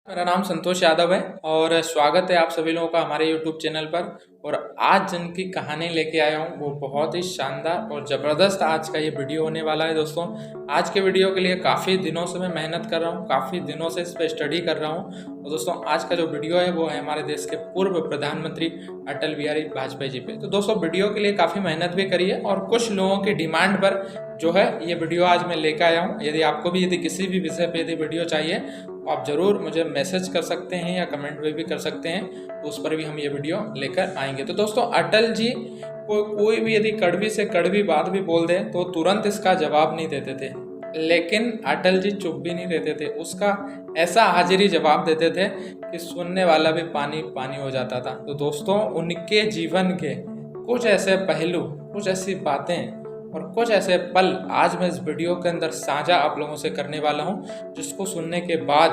मेरा नाम संतोष यादव है और स्वागत है आप सभी लोगों का हमारे YouTube चैनल पर। और आज जिनकी कहानी लेके आया हूँ वो बहुत ही शानदार और ज़बरदस्त आज का ये वीडियो होने वाला है। दोस्तों, आज के वीडियो के लिए काफ़ी दिनों से मैं मेहनत कर रहा हूँ, काफ़ी दिनों से इस पर स्टडी कर रहा हूँ। तो दोस्तों, आज का जो वीडियो है वो है हमारे देश के पूर्व प्रधानमंत्री अटल बिहारी वाजपेयी जी पे। तो दोस्तों, वीडियो के लिए काफ़ी मेहनत भी करी है और कुछ लोगों की डिमांड पर जो है ये वीडियो आज मैं लेकर आया हूँ। यदि आपको भी यदि किसी भी विषय पे यदि वीडियो चाहिए तो आप ज़रूर मुझे मैसेज कर सकते हैं या कमेंट में भी कर सकते हैं, तो उस पर भी हम ये वीडियो लेकर आएंगे। तो दोस्तों, अटल जी को कोई भी यदि कड़वी से कड़वी बात भी बोल दें तो तुरंत इसका जवाब नहीं देते थे, लेकिन अटल जी चुप भी नहीं रहते थे। उसका ऐसा हाजिरी जवाब देते थे कि सुनने वाला भी पानी पानी हो जाता था। तो दोस्तों, उनके जीवन के कुछ ऐसे पहलू, कुछ ऐसी बातें और कुछ ऐसे पल आज मैं इस वीडियो के अंदर साझा आप लोगों से करने वाला हूं, जिसको सुनने के बाद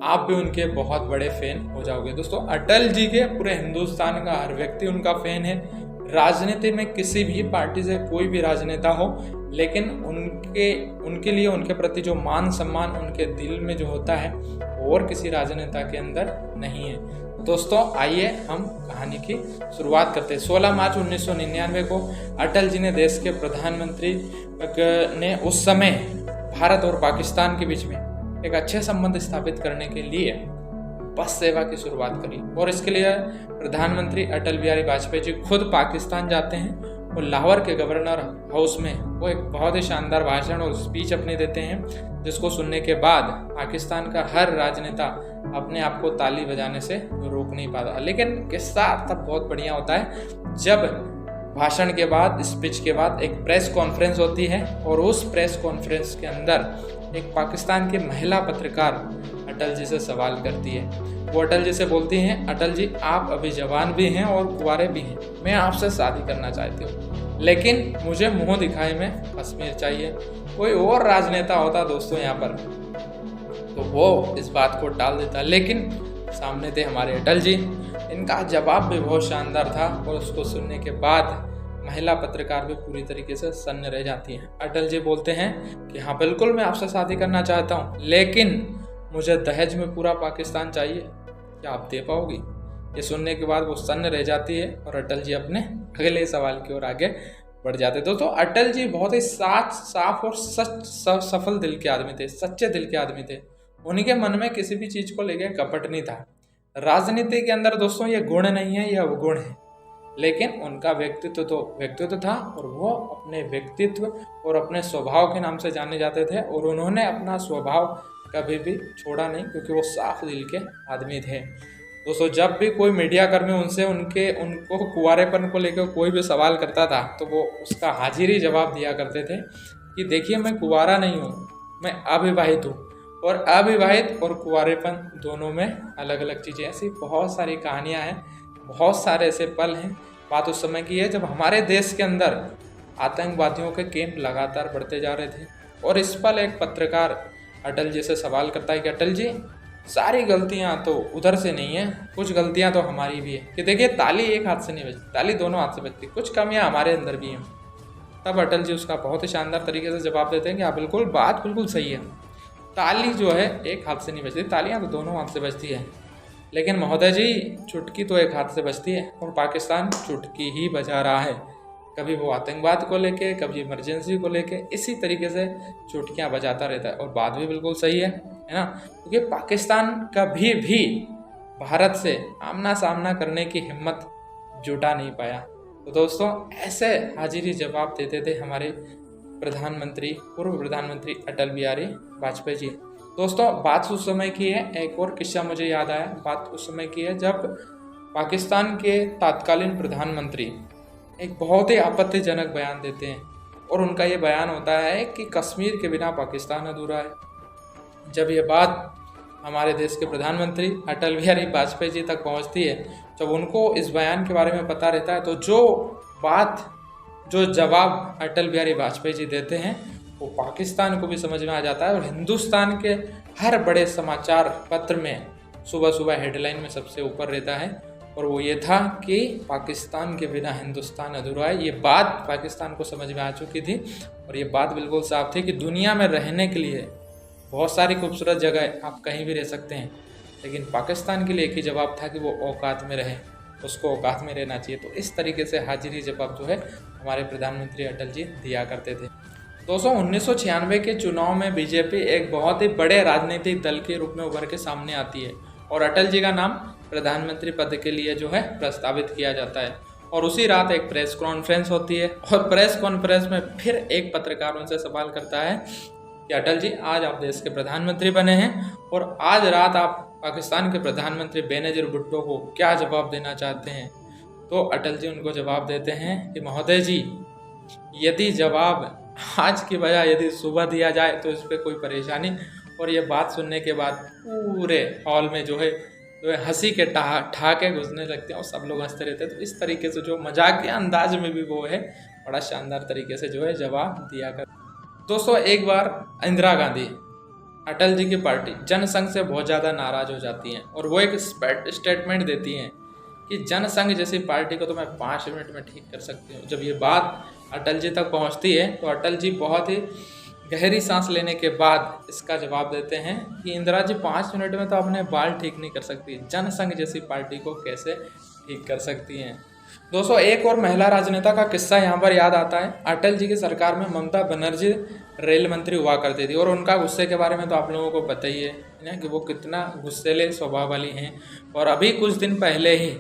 आप भी उनके बहुत बड़े फैन हो जाओगे। दोस्तों, अटल जी के पूरे हिंदुस्तान का हर व्यक्ति उनका फैन है। राजनीति में किसी भी पार्टी से कोई भी राजनेता हो, लेकिन उनके लिए उनके प्रति जो मान सम्मान उनके दिल में जो होता है और किसी राजनेता के अंदर नहीं है। दोस्तों, आइए हम कहानी की शुरुआत करते हैं। 16 मार्च 1999 को अटल जी ने देश के प्रधानमंत्री ने उस समय भारत और पाकिस्तान के बीच में एक अच्छे संबंध स्थापित करने के लिए बस सेवा की शुरुआत करी। और इसके लिए प्रधानमंत्री अटल बिहारी वाजपेयी जी खुद पाकिस्तान जाते हैं और लाहौर के गवर्नर हाउस में वो एक बहुत ही शानदार भाषण और स्पीच अपने देते हैं, जिसको सुनने के बाद पाकिस्तान का हर राजनेता अपने आप को ताली बजाने से रोक नहीं पाता। लेकिन किस्सा तब बहुत बढ़िया होता है जब भाषण के बाद, स्पीच के बाद एक प्रेस कॉन्फ्रेंस होती है और उस प्रेस कॉन्फ्रेंस के अंदर एक पाकिस्तान की महिला पत्रकार अटल जी से सवाल करती है। वो अटल जी से बोलती हैं, अटल जी आप अभी जवान भी हैं और कुंवारे भी हैं, मैं आपसे शादी करना चाहती हूँ, लेकिन मुझे मुंह दिखाए में कश्मीर चाहिए। कोई और राजनेता होता दोस्तों यहाँ पर तो वो इस बात को टाल देता, लेकिन सामने थे हमारे अटल जी। इनका जवाब भी बहुत शानदार था और उसको सुनने के बाद महिला पत्रकार भी पूरी तरीके से सन्न रह जाती हैं। अटल जी बोलते हैं कि हाँ बिल्कुल मैं आपसे शादी करना चाहता हूँ, लेकिन मुझे दहेज में पूरा पाकिस्तान चाहिए, क्या आप दे पाओगी? ये सुनने के बाद वो सन्न रह जाती है और अटल जी अपने अगले सवाल की ओर आगे बढ़ जाते। दोस्तों, अटल जी बहुत ही साफ और सफल दिल के आदमी थे, सच्चे दिल के आदमी थे। उनके मन में किसी भी चीज को लेकर कपट नहीं था। राजनीति के अंदर दोस्तों ये गुण नहीं है, ये अवगुण है, लेकिन उनका व्यक्तित्व था और वो अपने व्यक्तित्व और अपने स्वभाव के नाम से जाने जाते थे। और उन्होंने अपना स्वभाव कभी भी छोड़ा नहीं, क्योंकि वो साफ दिल के आदमी थे। दोस्तों, जब भी कोई मीडिया कर्मी उनको कुंवारेपन को लेकर कोई भी सवाल करता था तो वो उसका हाजिरी जवाब दिया करते थे कि देखिए मैं कुंवारा नहीं हूँ, मैं अविवाहित हूँ। और अविवाहित और कुंवारेपन दोनों में अलग अलग चीज़ें, ऐसी बहुत सारी कहानियाँ हैं, बहुत सारे ऐसे पल हैं। बात उस समय की है जब हमारे देश के अंदर आतंकवादियों के कैंप लगातार बढ़ते जा रहे थे और इस पल एक पत्रकार अटल जी से सवाल करता है कि अटल जी सारी गलतियां तो उधर से नहीं है, कुछ गलतियां तो हमारी भी है। कि देखिए ताली एक हाथ से नहीं बजती, ताली दोनों हाथ से बजती, कुछ कमियां हमारे अंदर भी हैं। तब अटल जी उसका बहुत ही शानदार तरीके से जवाब देते हैं कि हाँ बिल्कुल, बात बिल्कुल सही है, ताली जो है एक हाथ से नहीं बजती, तालियां तो दोनों हाथ से बजती है, लेकिन महोदय जी चुटकी तो एक हाथ से बजती है और पाकिस्तान चुटकी ही बजा रहा है। कभी वो आतंकवाद को लेके, कभी इमरजेंसी को लेके, इसी तरीके से चुटकियाँ बजाता रहता है। और बात भी बिल्कुल सही है ना, क्योंकि पाकिस्तान कभी भी भारत से आमना सामना करने की हिम्मत जुटा नहीं पाया। तो दोस्तों, ऐसे हाजिरी जवाब देते थे हमारे पूर्व प्रधानमंत्री अटल बिहारी वाजपेयी जी। दोस्तों, बात उस समय की है, एक और किस्सा मुझे याद आया। बात उस समय की है जब पाकिस्तान के तत्कालीन प्रधानमंत्री एक बहुत ही आपत्तिजनक बयान देते हैं और उनका ये बयान होता है कि कश्मीर के बिना पाकिस्तान अधूरा है। जब ये बात हमारे देश के प्रधानमंत्री अटल बिहारी वाजपेयी जी तक पहुंचती है, जब उनको इस बयान के बारे में पता रहता है, तो जो जवाब अटल बिहारी वाजपेयी जी देते हैं वो पाकिस्तान को भी समझ में आ जाता है। और हिंदुस्तान के हर बड़े समाचार पत्र में सुबह सुबह हेडलाइन में सबसे ऊपर रहता है, और वो ये था कि पाकिस्तान के बिना हिंदुस्तान अधूरा है। ये बात पाकिस्तान को समझ में आ चुकी थी और ये बात बिल्कुल साफ थी कि दुनिया में रहने के लिए बहुत सारी खूबसूरत जगह आप कहीं भी रह सकते हैं, लेकिन पाकिस्तान के लिए एक ही जवाब था कि वो औकात में रहे, उसको औकात में रहना चाहिए। तो इस तरीके से हाजिरी जवाब जो है हमारे प्रधानमंत्री अटल जी दिया करते थे। दोस्तों 1996 के चुनाव में बीजेपी एक बहुत ही बड़े राजनीतिक दल के रूप में उभर के सामने आती है और अटल जी का नाम प्रधानमंत्री पद के लिए जो है प्रस्तावित किया जाता है। और उसी रात एक प्रेस कॉन्फ्रेंस होती है और प्रेस कॉन्फ्रेंस में फिर एक पत्रकार उनसे सवाल करता है कि अटल जी, आज आप देश के प्रधानमंत्री बने हैं और आज रात आप पाकिस्तान के प्रधानमंत्री बेनजीर भुट्टो को क्या जवाब देना चाहते हैं। तो अटल जी उनको जवाब देते हैं कि महोदय जी, यदि जवाब आज की बजाय यदि सुबह दिया जाए तो इस पर कोई परेशानी। और ये बात सुनने के बाद पूरे हॉल में जो है हंसी के ठहाके घुसने लगते हैं और सब लोग हंसते रहते हैं। तो इस तरीके से जो मजाकिया अंदाज में भी वो है बड़ा शानदार तरीके से जो है जवाब दिया कर। दोस्तों एक बार इंदिरा गांधी अटल जी की पार्टी जनसंघ से बहुत ज़्यादा नाराज हो जाती हैं और वो एक स्टेटमेंट देती हैं कि जनसंघ जैसी पार्टी को तो मैं 5 मिनट में ठीक कर सकती हूँ। जब ये बात अटल जी तक पहुँचती है तो अटल जी बहुत ही गहरी सांस लेने के बाद इसका जवाब देते हैं कि इंदिरा जी, 5 मिनट में तो अपने बाल ठीक नहीं कर सकती, जनसंघ जैसी पार्टी को कैसे ठीक कर सकती हैं। दोस्तों एक और महिला राजनेता का किस्सा यहाँ पर याद आता है। अटल जी की सरकार में ममता बनर्जी रेल मंत्री हुआ करती थी और उनका गुस्से के बारे में तो आप लोगों को पता ही है ना कि वो कितना गुस्सेले स्वभाव वाली हैं। और अभी कुछ दिन पहले ही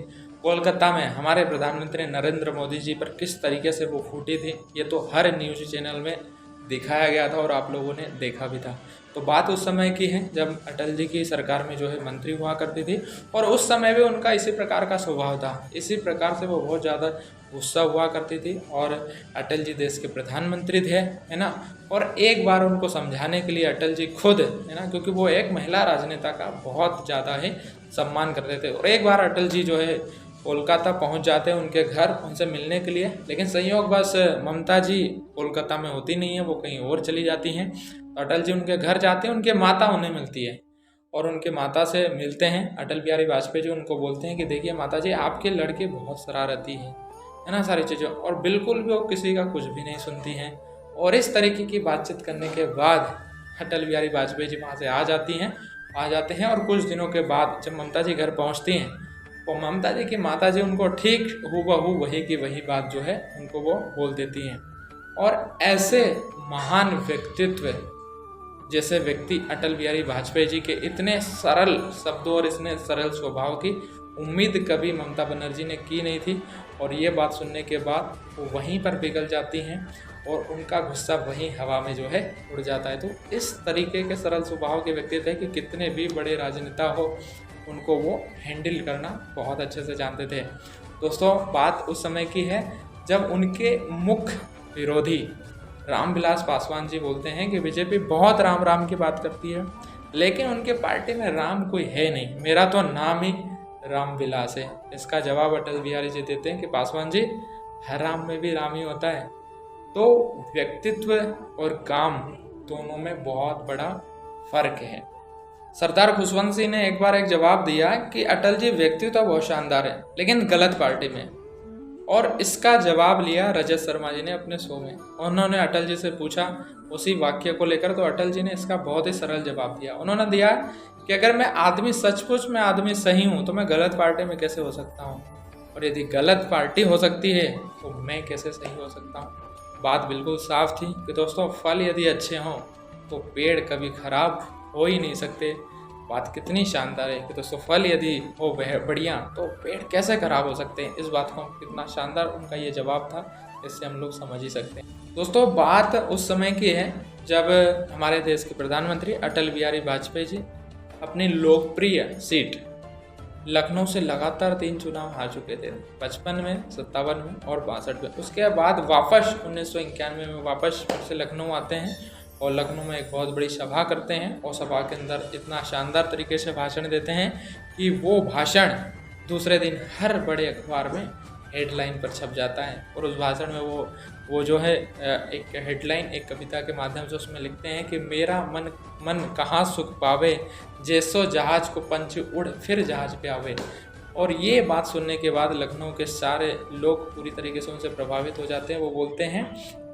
कोलकाता में हमारे प्रधानमंत्री नरेंद्र मोदी जी पर किस तरीके से वो फूटी थी, ये तो हर न्यूज़ चैनल में दिखाया गया था और आप लोगों ने देखा भी था। तो बात उस समय की है जब अटल जी की सरकार में जो है मंत्री हुआ करती थी और उस समय भी उनका इसी प्रकार का स्वभाव था, इसी प्रकार से वो बहुत ज़्यादा गुस्सा हुआ करती थी। और अटल जी देश के प्रधानमंत्री थे, है ना। और एक बार उनको समझाने के लिए अटल जी खुद, है ना, क्योंकि वो एक महिला राजनेता का बहुत ज़्यादा ही सम्मान करते थे, और एक बार अटल जी जो है कोलकाता पहुंच जाते हैं उनके घर उनसे मिलने के लिए। लेकिन संयोग बस ममता जी कोलकाता में होती नहीं है, वो कहीं और चली जाती हैं। तो अटल जी उनके घर जाते हैं, उनके माता उन्हें मिलती है और उनके माता से मिलते हैं। अटल बिहारी वाजपेयी जी उनको बोलते हैं कि देखिए माता जी, आपके लड़के बहुत शरारती है ना, सारी चीज़ें, और बिल्कुल भी वो किसी का कुछ भी नहीं सुनती हैं। और इस तरीके की बातचीत करने के बाद अटल बिहारी वाजपेयी जी वहाँ से आ जाते हैं। और कुछ दिनों के बाद जब ममता जी घर पहुँचती हैं तो ममता जी की माता जी उनको ठीक हूबहू वही की वही बात जो है उनको वो बोल देती हैं। और ऐसे महान व्यक्तित्व जैसे व्यक्ति अटल बिहारी वाजपेयी जी के इतने सरल शब्दों और इतने सरल स्वभाव की उम्मीद कभी ममता बनर्जी ने की नहीं थी। और ये बात सुनने के बाद वो वहीं पर पिघल जाती हैं और उनका गुस्सा वहीं हवा में जो है उड़ जाता है। तो इस तरीके के सरल स्वभाव के व्यक्तित्व है कि कितने भी बड़े राजनेता हो उनको वो हैंडल करना बहुत अच्छे से जानते थे। दोस्तों बात उस समय की है जब उनके मुख्य विरोधी रामविलास पासवान जी बोलते हैं कि बीजेपी बहुत राम राम की बात करती है, लेकिन उनके पार्टी में राम कोई है नहीं, मेरा तो नाम ही रामविलास है। इसका जवाब अटल बिहारी जी देते हैं कि पासवान जी, हर राम में भी राम ही होता है। तो व्यक्तित्व और काम दोनों में बहुत बड़ा फर्क है। सरदार खुशवंत सिंह ने एक बार एक जवाब दिया कि अटल जी व्यक्तित्व तो बहुत शानदार है लेकिन गलत पार्टी में। और इसका जवाब लिया रजत शर्मा जी ने अपने शो में। उन्होंने अटल जी से पूछा उसी वाक्य को लेकर, तो अटल जी ने इसका बहुत ही सरल जवाब दिया। उन्होंने दिया कि अगर मैं आदमी सचमुच में आदमी सही हूँ तो मैं गलत पार्टी में कैसे हो सकता हूँ, और यदि गलत पार्टी हो सकती है तो मैं कैसे सही हो सकता हूँ। बात बिल्कुल साफ थी कि दोस्तों फल यदि अच्छे हों तो पेड़ कभी खराब हो ही नहीं सकते। बात कितनी शानदार है कि दोस्तों फल यदि हो बढ़िया तो पेड़ कैसे खराब हो सकते हैं। इस बात को कितना शानदार उनका ये जवाब था, इससे हम लोग समझ ही सकते हैं। दोस्तों बात उस समय की है जब हमारे देश के प्रधानमंत्री अटल बिहारी वाजपेयी जी अपनी लोकप्रिय सीट लखनऊ से लगातार 3 चुनाव हार चुके थे, 55 में, 57 में और 62 में। उसके बाद वापस 1991 में वापस फिर से लखनऊ आते हैं और लखनऊ में एक बहुत बड़ी सभा करते हैं और सभा के अंदर इतना शानदार तरीके से भाषण देते हैं कि वो भाषण दूसरे दिन हर बड़े अखबार में हेडलाइन पर छप जाता है। और उस भाषण में वो जो है एक हेडलाइन, एक कविता के माध्यम से उसमें लिखते हैं कि मेरा मन कहाँ सुख पावे, जैसो जहाज को पंछी उड़ फिर जहाज पे आवे। और ये बात सुनने के बाद लखनऊ के सारे लोग पूरी तरीके से उनसे प्रभावित हो जाते हैं। वो बोलते हैं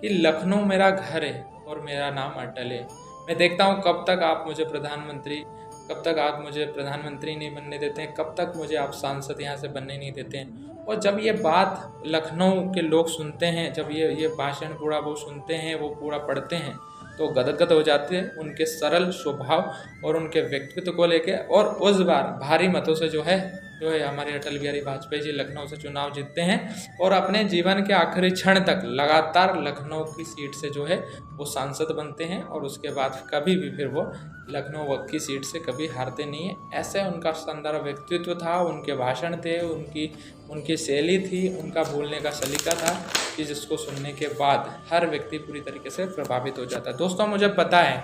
कि लखनऊ मेरा घर है और मेरा नाम अटल है। मैं देखता हूँ कब तक आप मुझे प्रधानमंत्री कब तक आप मुझे प्रधानमंत्री नहीं बनने देते हैं, कब तक मुझे आप सांसद यहाँ से बनने नहीं देते हैं। और जब ये बात लखनऊ के लोग सुनते हैं, जब ये भाषण पूरा वो सुनते हैं, वो पूरा पढ़ते हैं, तो गदगद हो जाते हैं उनके सरल स्वभाव और उनके व्यक्तित्व को लेके। और उस बार भारी मतों से जो है हमारे अटल बिहारी वाजपेयी जी लखनऊ से चुनाव जीतते हैं और अपने जीवन के आखिरी क्षण तक लगातार लखनऊ की सीट से जो है वो सांसद बनते हैं। और उसके बाद कभी भी फिर वो लखनऊ की सीट से कभी हारते नहीं है। ऐसे उनका शानदार व्यक्तित्व था, उनके भाषण थे, उनकी शैली थी, उनका बोलने का सलीका था कि जिसको सुनने के बाद हर व्यक्ति पूरी तरीके से प्रभावित हो जाता है। दोस्तों, मुझे पता है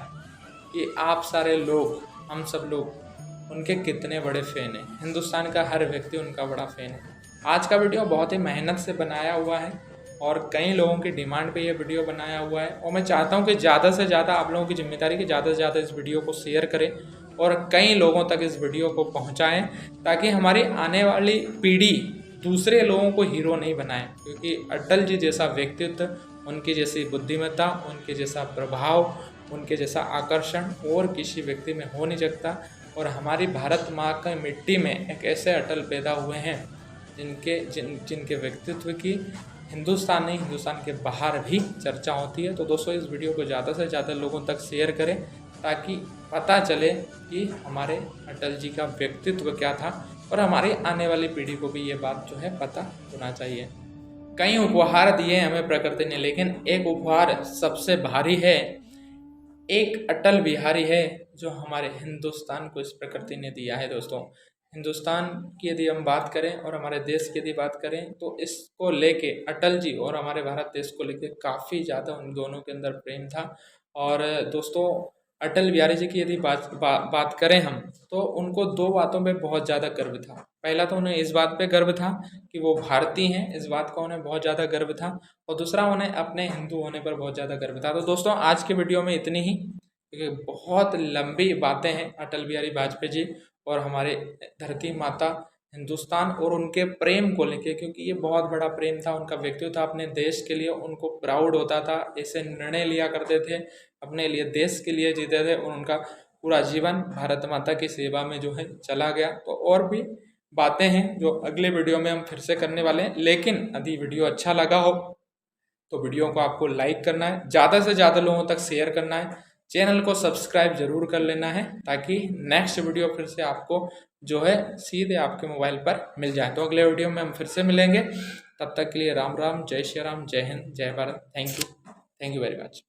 कि आप सारे लोग, हम सब लोग उनके कितने बड़े फ़ैन हैं। हिंदुस्तान का हर व्यक्ति उनका बड़ा फ़ैन है। आज का वीडियो बहुत ही मेहनत से बनाया हुआ है और कई लोगों की डिमांड पे ये वीडियो बनाया हुआ है। और मैं चाहता हूँ कि ज़्यादा से ज़्यादा आप लोगों की जिम्मेदारी कि ज़्यादा से ज़्यादा इस वीडियो को शेयर करें और कई लोगों तक इस वीडियो को पहुँचाएँ, ताकि हमारी आने वाली पीढ़ी दूसरे लोगों को हीरो नहीं बनाए। क्योंकि अटल जी जैसा व्यक्तित्व, उनकी जैसी बुद्धिमत्ता, उनके जैसा प्रभाव, उनके जैसा आकर्षण और किसी व्यक्ति में हो नहीं सकता। और हमारी भारत माँ की मिट्टी में एक ऐसे अटल पैदा हुए हैं जिनके व्यक्तित्व की हिंदुस्तान नहीं, हिंदुस्तान के बाहर भी चर्चा होती है। तो दोस्तों, इस वीडियो को ज़्यादा से ज़्यादा लोगों तक शेयर करें, ताकि पता चले कि हमारे अटल जी का व्यक्तित्व क्या था और हमारी आने वाली पीढ़ी को भी ये बात जो है पता होना चाहिए। कई उपहार दिए हमें प्रकृति ने, लेकिन एक उपहार सबसे भारी है, एक अटल बिहारी है जो हमारे हिंदुस्तान को इस प्रकृति ने दिया है। दोस्तों, हिंदुस्तान की यदि हम बात करें और हमारे देश की यदि बात करें, तो इसको लेके अटल जी और हमारे भारत देश को लेके काफ़ी ज़्यादा उन दोनों के अंदर प्रेम था। और दोस्तों, अटल बिहारी जी की यदि बात करें हम, तो उनको दो बातों पे बहुत ज़्यादा गर्व था। पहला तो उन्हें इस बात पे गर्व था कि वो भारतीय हैं, इस बात का उन्हें बहुत ज़्यादा गर्व था। और दूसरा, उन्हें अपने हिंदू होने पर बहुत ज़्यादा गर्व था। तो दोस्तों, आज के वीडियो में इतनी ही, क्योंकि बहुत लंबी बातें हैं अटल बिहारी वाजपेयी जी और हमारे धरती माता हिंदुस्तान और उनके प्रेम को लेके, क्योंकि ये बहुत बड़ा प्रेम था। उनका व्यक्तित्व था अपने देश के लिए, उनको प्राउड होता था, ऐसे निर्णय लिया करते थे, अपने लिए देश के लिए जीते थे और उनका पूरा जीवन भारत माता की सेवा में जो है चला गया। तो और भी बातें हैं जो अगले वीडियो में हम फिर से करने वाले हैं। लेकिन यदि वीडियो अच्छा लगा हो तो वीडियो को आपको लाइक करना है, ज़्यादा से ज़्यादा लोगों तक शेयर करना है, चैनल को सब्सक्राइब जरूर कर लेना है, ताकि नेक्स्ट वीडियो फिर से आपको जो है सीधे आपके मोबाइल पर मिल जाए। तो अगले वीडियो में हम फिर से मिलेंगे। तब तक के लिए राम राम, जय श्री राम, जय हिंद, जय Bharat. Thank you very much.